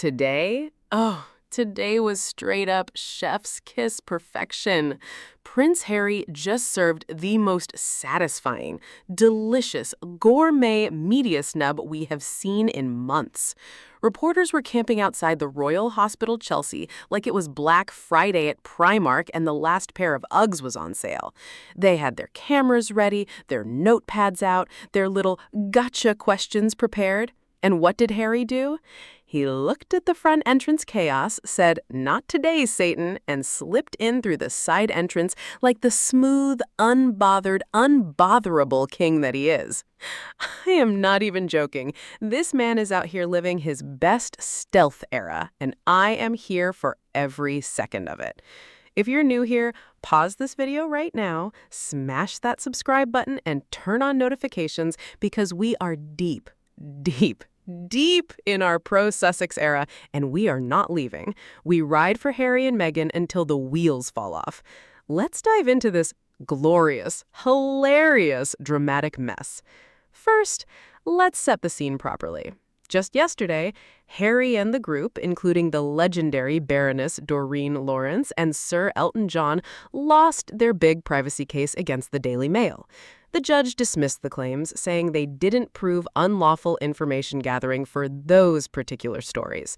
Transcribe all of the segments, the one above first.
today? Oh, today was straight up chef's kiss perfection. Prince Harry just served the most satisfying, delicious, gourmet media snub we have seen in months. Reporters were camping outside the Royal Hospital Chelsea like it was Black Friday at Primark and the last pair of Uggs was on sale. They had their cameras ready, their notepads out, their little gotcha questions prepared. And what did Harry do? He looked at the front entrance chaos, said, "Not today, Satan," and slipped in through the side entrance like the smooth, unbothered, unbotherable king that he is. I am not even joking. This man is out here living his best stealth era, and I am here for every second of it. If you're new here, pause this video right now, smash that subscribe button, and turn on notifications because we are deep in our pro-Sussex era, and we are not leaving. We ride for Harry and Meghan until the wheels fall off. Let's dive into this glorious, hilarious, dramatic mess. First, let's set the scene properly. Just yesterday, Harry and the group, including the legendary Baroness Doreen Lawrence and Sir Elton John, lost their big privacy case against the Daily Mail. The judge dismissed the claims, saying they didn't prove unlawful information gathering for those particular stories.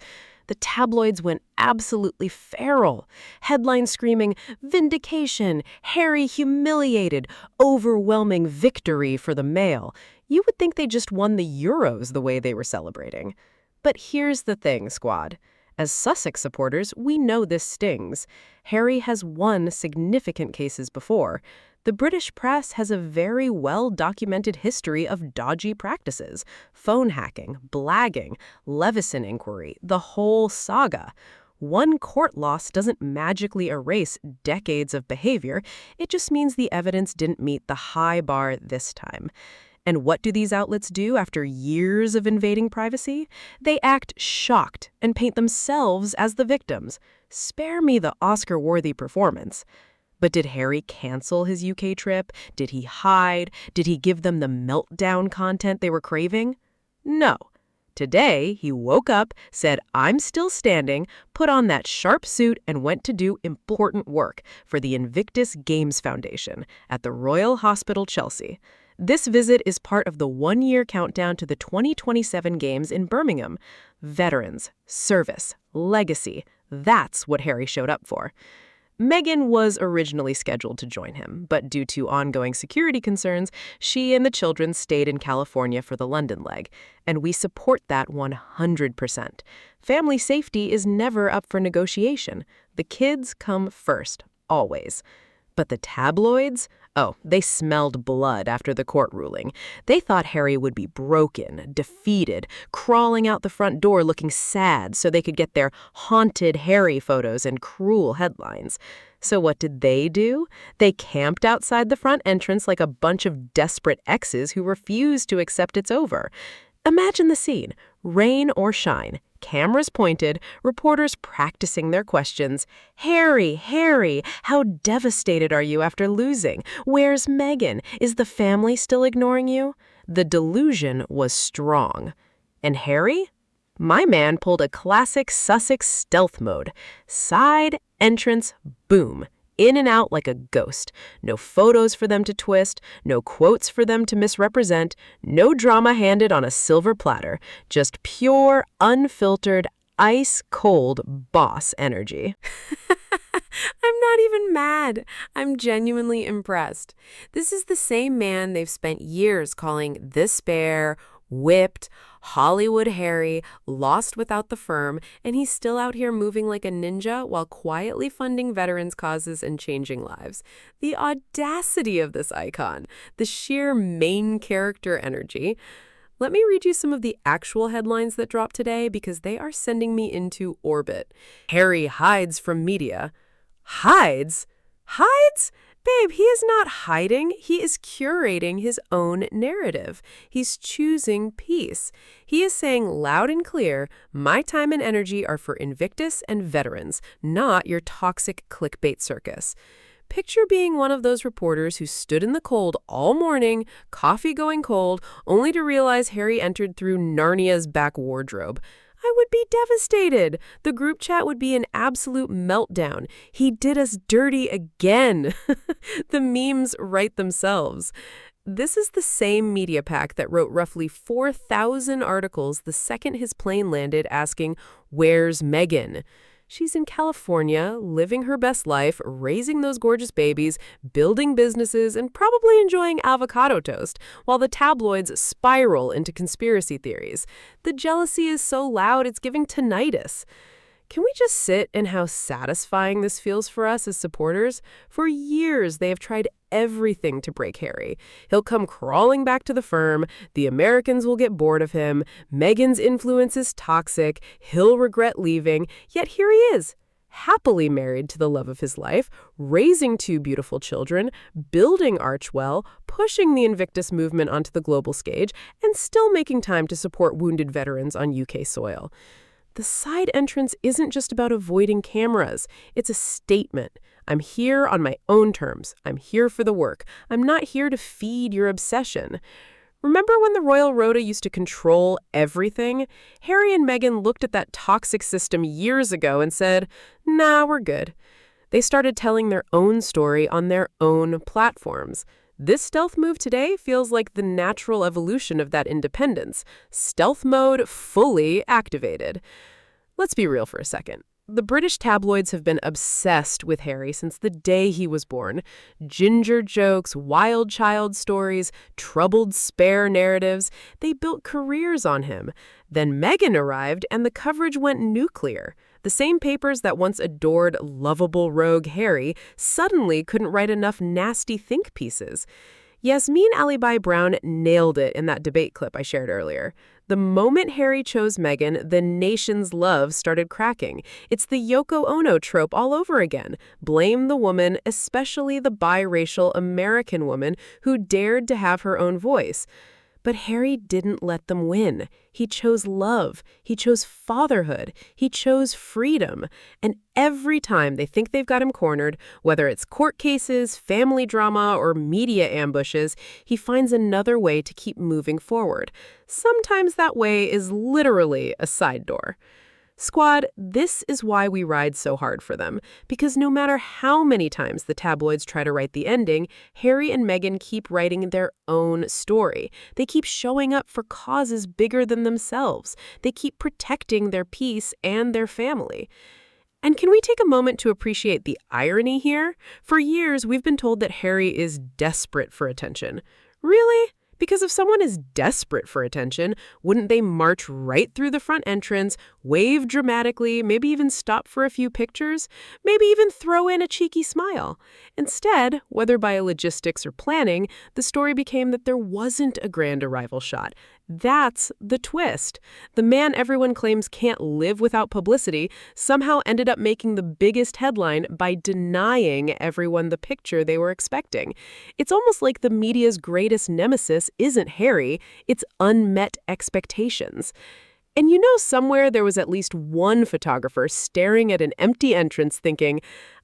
The tabloids went absolutely feral. Headlines screaming, "Vindication! Harry humiliated! Overwhelming victory for the Mail!" You would think they just won the Euros the way they were celebrating. But here's the thing, squad. As Sussex supporters, we know this stings. Harry has won significant cases before. The British press has a very well-documented history of dodgy practices, phone hacking, blagging, Leveson inquiry, the whole saga. One court loss doesn't magically erase decades of behavior. It just means the evidence didn't meet the high bar this time. And what do these outlets do after years of invading privacy? They act shocked and paint themselves as the victims. Spare me the Oscar-worthy performance. But did Harry cancel his UK trip? Did he hide? Did he give them the meltdown content they were craving? No. Today, he woke up, said, "I'm still standing," put on that sharp suit, and went to do important work for the Invictus Games Foundation at the Royal Hospital Chelsea. This visit is part of the one-year countdown to the 2027 Games in Birmingham. Veterans, service, legacy, that's what Harry showed up for. Meghan was originally scheduled to join him, but due to ongoing security concerns, she and the children stayed in California for the London leg, and we support that 100%. Family safety is never up for negotiation. The kids come first, always. But the tabloids? Oh, they smelled blood after the court ruling. They thought Harry would be broken, defeated, crawling out the front door looking sad so they could get their haunted Harry photos and cruel headlines. So what did they do? They camped outside the front entrance like a bunch of desperate exes who refused to accept it's over. Imagine the scene. Rain or shine. Cameras pointed, reporters practicing their questions. "Harry, Harry, how devastated are you after losing? Where's Meghan? Is the family still ignoring you?" The delusion was strong. And Harry? My man pulled a classic Sussex stealth mode. Side, entrance, boom. In and out like a ghost. No photos for them to twist, no quotes for them to misrepresent, no drama handed on a silver platter, just pure, unfiltered, ice-cold boss energy. I'm not even mad. I'm genuinely impressed. This is the same man they've spent years calling the spare, whipped, Hollywood Harry, lost without the firm, and he's still out here moving like a ninja while quietly funding veterans' causes and changing lives. The audacity of this icon, the sheer main character energy. Let me read you some of the actual headlines that dropped today because they are sending me into orbit. Harry hides from media. Hides? Hides? Babe, he is not hiding. He is curating his own narrative. He's choosing peace. He is saying loud and clear, my time and energy are for Invictus and veterans, not your toxic clickbait circus. Picture being one of those reporters who stood in the cold all morning, coffee going cold, only to realize Harry entered through Narnia's back wardrobe. I would be devastated. The group chat would be an absolute meltdown. He did us dirty again. The memes write themselves. This is the same media pack that wrote roughly 4,000 articles the second his plane landed asking, "Where's Meghan?" She's in California, living her best life, raising those gorgeous babies, building businesses, and probably enjoying avocado toast, while the tabloids spiral into conspiracy theories. The jealousy is so loud it's giving tinnitus. Can we just sit in how satisfying this feels for us as supporters? For years, they have tried everything to break Harry. He'll come crawling back to the firm, the Americans will get bored of him, Meghan's influence is toxic, he'll regret leaving, yet here he is, happily married to the love of his life, raising two beautiful children, building Archwell, pushing the Invictus movement onto the global stage, and still making time to support wounded veterans on UK soil. The side entrance isn't just about avoiding cameras. It's a statement. I'm here on my own terms. I'm here for the work. I'm not here to feed your obsession. Remember when the Royal Rota used to control everything? Harry and Meghan looked at that toxic system years ago and said, "Nah, we're good." They started telling their own story on their own platforms. This stealth move today feels like the natural evolution of that independence. Stealth mode fully activated. Let's be real for a second. The British tabloids have been obsessed with Harry since the day he was born. Ginger jokes, wild child stories, troubled spare narratives. They built careers on him. Then Meghan arrived and the coverage went nuclear. The same papers that once adored lovable rogue Harry suddenly couldn't write enough nasty think pieces. Yasmin Alibai Brown nailed it in that debate clip I shared earlier. The moment Harry chose Meghan, the nation's love started cracking. It's the Yoko Ono trope all over again. Blame the woman, especially the biracial American woman who dared to have her own voice. But Harry didn't let them win. He chose love. He chose fatherhood. He chose freedom. And every time they think they've got him cornered, whether it's court cases, family drama, or media ambushes, he finds another way to keep moving forward. Sometimes that way is literally a side door. Squad, this is why we ride so hard for them. Because no matter how many times the tabloids try to write the ending, Harry and Meghan keep writing their own story. They keep showing up for causes bigger than themselves. They keep protecting their peace and their family. And can we take a moment to appreciate the irony here? For years, we've been told that Harry is desperate for attention. Really? Because if someone is desperate for attention, wouldn't they march right through the front entrance, wave dramatically, maybe even stop for a few pictures, maybe even throw in a cheeky smile? Instead, whether by logistics or planning, the story became that there wasn't a grand arrival shot. That's the twist. The man everyone claims can't live without publicity somehow ended up making the biggest headline by denying everyone the picture they were expecting. It's almost like the media's greatest nemesis isn't Harry, it's unmet expectations. And you know somewhere there was at least one photographer staring at an empty entrance thinking,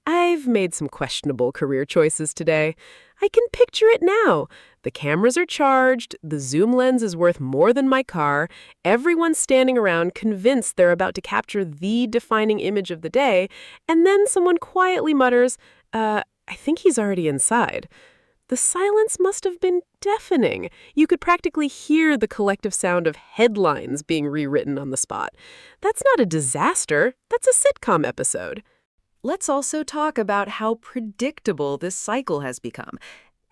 "I've made some questionable career choices today. I can picture it now. The cameras are charged, the zoom lens is worth more than my car, everyone's standing around convinced they're about to capture the defining image of the day, and then someone quietly mutters, I think he's already inside." The silence must have been deafening. You could practically hear the collective sound of headlines being rewritten on the spot. That's not a disaster, that's a sitcom episode. Let's also talk about how predictable this cycle has become.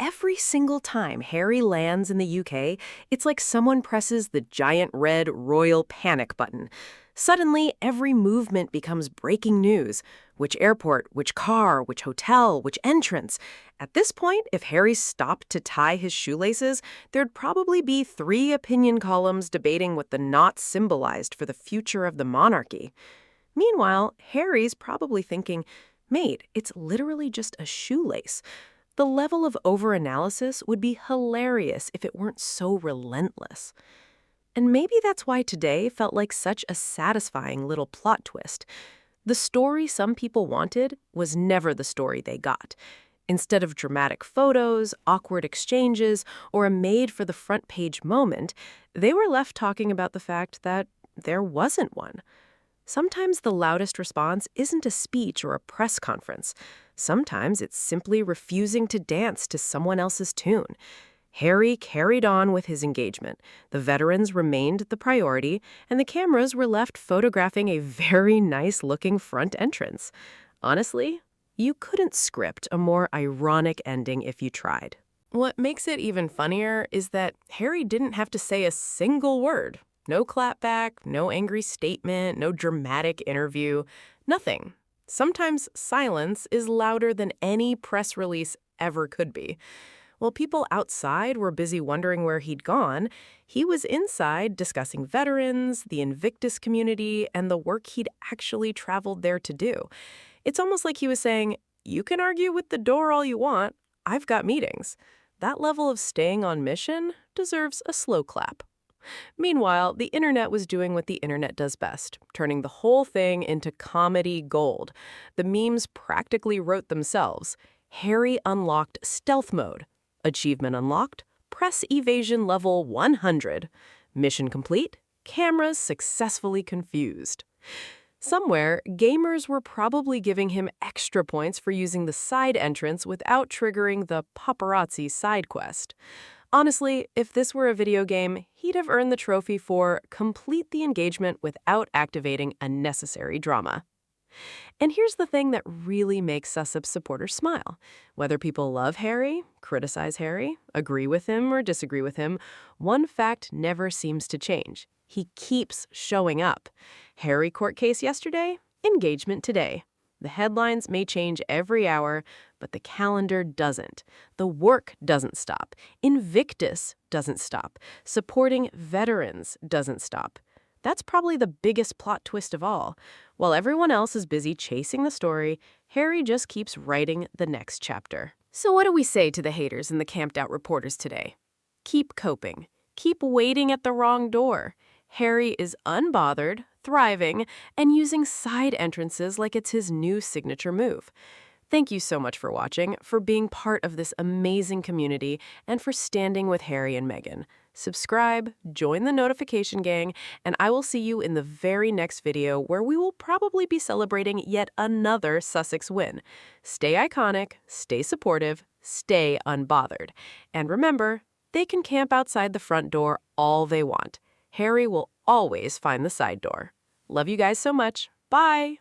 Every single time Harry lands in the UK, it's like someone presses the giant red royal panic button. Suddenly, every movement becomes breaking news. Which airport, which car, which hotel, which entrance. At this point, if Harry stopped to tie his shoelaces, there'd probably be 3 opinion columns debating what the knot symbolized for the future of the monarchy. Meanwhile, Harry's probably thinking, "Mate, it's literally just a shoelace." The level of overanalysis would be hilarious if it weren't so relentless. And maybe that's why today felt like such a satisfying little plot twist. The story some people wanted was never the story they got. Instead of dramatic photos, awkward exchanges, or a made-for-the-front-page moment, they were left talking about the fact that there wasn't one. Sometimes the loudest response isn't a speech or a press conference. Sometimes it's simply refusing to dance to someone else's tune. Harry carried on with his engagement. The veterans remained the priority, and the cameras were left photographing a very nice-looking front entrance. Honestly, you couldn't script a more ironic ending if you tried. What makes it even funnier is that Harry didn't have to say a single word. No clapback, no angry statement, no dramatic interview, nothing. Sometimes silence is louder than any press release ever could be. While people outside were busy wondering where he'd gone, he was inside discussing veterans, the Invictus community, and the work he'd actually traveled there to do. It's almost like he was saying, "You can argue with the door all you want. I've got meetings." That level of staying on mission deserves a slow clap. Meanwhile, the internet was doing what the internet does best, turning the whole thing into comedy gold. The memes practically wrote themselves. Harry unlocked stealth mode. Achievement unlocked. Press evasion level 100. Mission complete. Cameras successfully confused. Somewhere, gamers were probably giving him extra points for using the side entrance without triggering the paparazzi side quest. Honestly, if this were a video game, he'd have earned the trophy for complete the engagement without activating unnecessary drama. And here's the thing that really makes SNUBS supporters smile. Whether people love Harry, criticize Harry, agree with him, or disagree with him, one fact never seems to change. He keeps showing up. Harry court case yesterday, engagement today. The headlines may change every hour, but the calendar doesn't. The work doesn't stop. Invictus doesn't stop. Supporting veterans doesn't stop. That's probably the biggest plot twist of all. While everyone else is busy chasing the story, Harry just keeps writing the next chapter. So what do we say to the haters and the camped-out reporters today? Keep coping. Keep waiting at the wrong door. Harry is unbothered, thriving, and using side entrances like it's his new signature move. Thank you so much for watching, for being part of this amazing community, and for standing with Harry and Meghan. Subscribe, join the notification gang, and I will see you in the very next video where we will probably be celebrating yet another Sussex win. Stay iconic, stay supportive, stay unbothered. And remember, they can camp outside the front door all they want. Harry will always find the side door. Love you guys so much. Bye!